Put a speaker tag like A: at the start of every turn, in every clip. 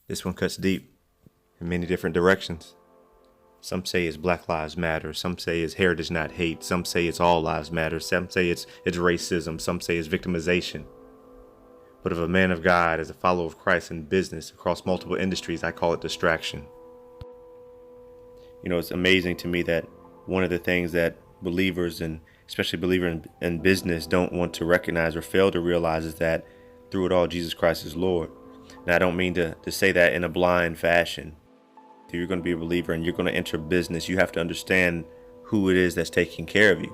A: This one cuts deep in many different directions. Some say it's Black Lives Matter. Some say it's hair does not hate. Some say it's all lives matter. Some say it's racism. Some say it's victimization. But if a man of God, as a follower of Christ in business across multiple industries, I call it distraction. You know, it's amazing to me that one of the things that believers, and especially believers in business, don't want to recognize or fail to realize is that through it all, Jesus Christ is Lord. And I don't mean to say that in a blind fashion. If you're going to be a believer and you're going to enter business, you have to understand who it is that's taking care of you,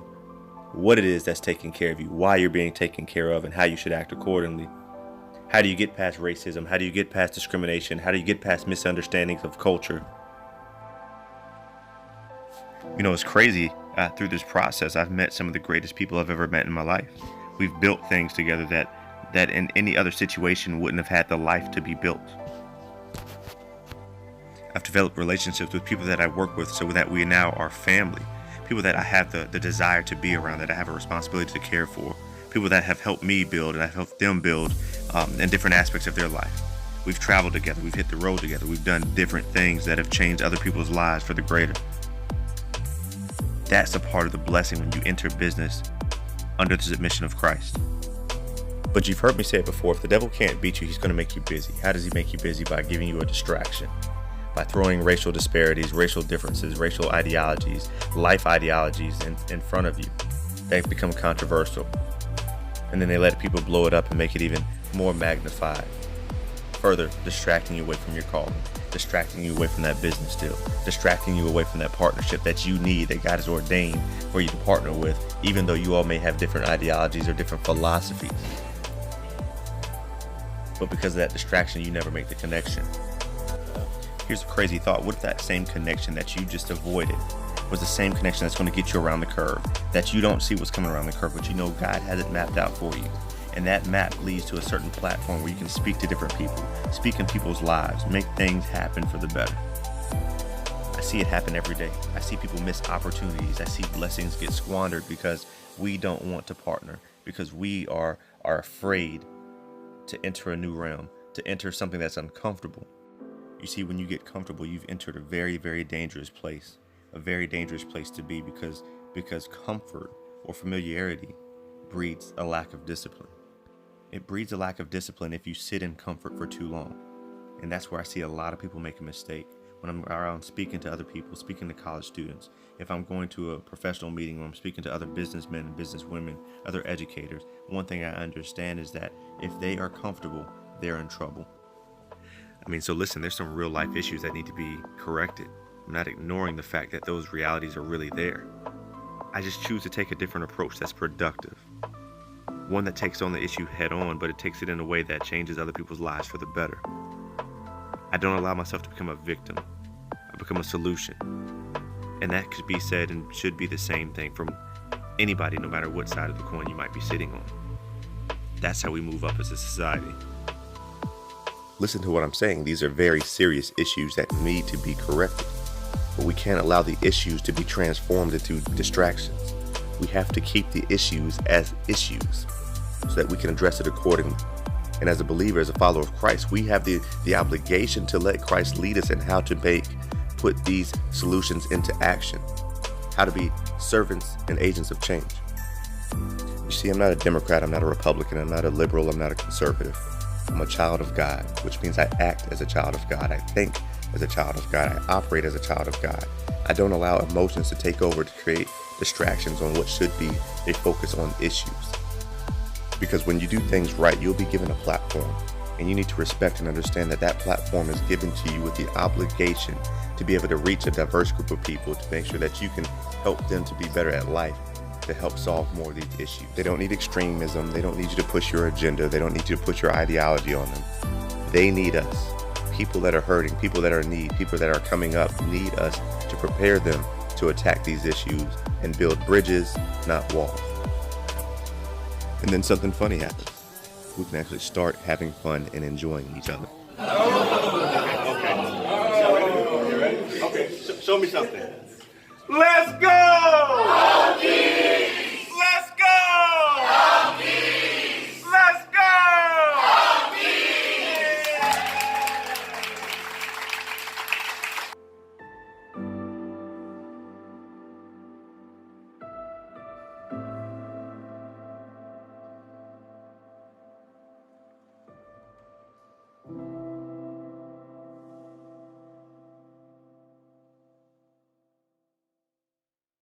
A: what it is that's taking care of you, why you're being taken care of, and how you should act accordingly. How do you get past racism? How do you get past discrimination? How do you get past misunderstandings of culture? You know, it's crazy. Through this process, I've met some of the greatest people I've ever met in my life. We've built things together that in any other situation wouldn't have had the life to be built. I've developed relationships with people that I work with so that we now are family. People that I have the desire to be around, that I have a responsibility to care for. People that have helped me build and I've helped them build in different aspects of their life. We've traveled together. We've hit the road together. We've done different things that have changed other people's lives for the greater. That's a part of the blessing when you enter business under the submission of Christ. But you've heard me say it before, if the devil can't beat you, he's going to make you busy. How does he make you busy? By giving you a distraction. By throwing racial disparities, racial differences, racial ideologies, life ideologies in front of you. They become controversial. And then they let people blow it up and make it even more magnified. Further distracting you away from your calling. Distracting you away from that business deal. Distracting you away from that partnership that you need, that God has ordained for you to partner with, even though you all may have different ideologies or different philosophies. But because of that distraction, you never make the connection. Here's a crazy thought. What if that same connection that you just avoided was the same connection that's going to get you around the curve? That you don't see what's coming around the curve, but you know God has it mapped out for you. And that map leads to a certain platform where you can speak to different people, speak in people's lives, make things happen for the better. I see it happen every day. I see people miss opportunities. I see blessings get squandered because we don't want to partner, because we are afraid to enter a new realm, to enter something that's uncomfortable. You see, when you get comfortable, you've entered a very, very dangerous place, a very dangerous place to be because comfort or familiarity breeds a lack of discipline. It breeds a lack of discipline if you sit in comfort for too long. And that's where I see a lot of people make a mistake. When I'm around speaking to other people, speaking to college students, if I'm going to a professional meeting where I'm speaking to other businessmen and businesswomen, other educators, one thing I understand is that if they are comfortable, they're in trouble. I mean, so listen, there's some real life issues that need to be corrected. I'm not ignoring the fact that those realities are really there. I just choose to take a different approach that's productive. One that takes on the issue head on, but it takes it in a way that changes other people's lives for the better. I don't allow myself to become a victim. I become a solution. And that could be said and should be the same thing from anybody, no matter what side of the coin you might be sitting on. That's how we move up as a society. Listen to what I'm saying. These are very serious issues that need to be corrected. But we can't allow the issues to be transformed into distractions. We have to keep the issues as issues so that we can address it accordingly. And as a believer, as a follower of Christ, we have the obligation to let Christ lead us in how to put these solutions into action, how to be servants and agents of change. You see, I'm not a Democrat, I'm not a Republican, I'm not a liberal, I'm not a conservative. I'm a child of God, which means I act as a child of God. I think as a child of God. I operate as a child of God. I don't allow emotions to take over to create distractions on what should be a focus on issues. Because when you do things right, you'll be given a platform, and you need to respect and understand that that platform is given to you with the obligation to be able to reach a diverse group of people to make sure that you can help them to be better at life, to help solve more of these issues. They don't need extremism. They don't need you to push your agenda. They don't need you to push your ideology on them. They need us. People that are hurting, people that are in need, people that are coming up need us to prepare them to attack these issues and build bridges, not walls. And then something funny happens. We can actually start having fun and enjoying each other.
B: Okay. Okay. Show me something. Let's go!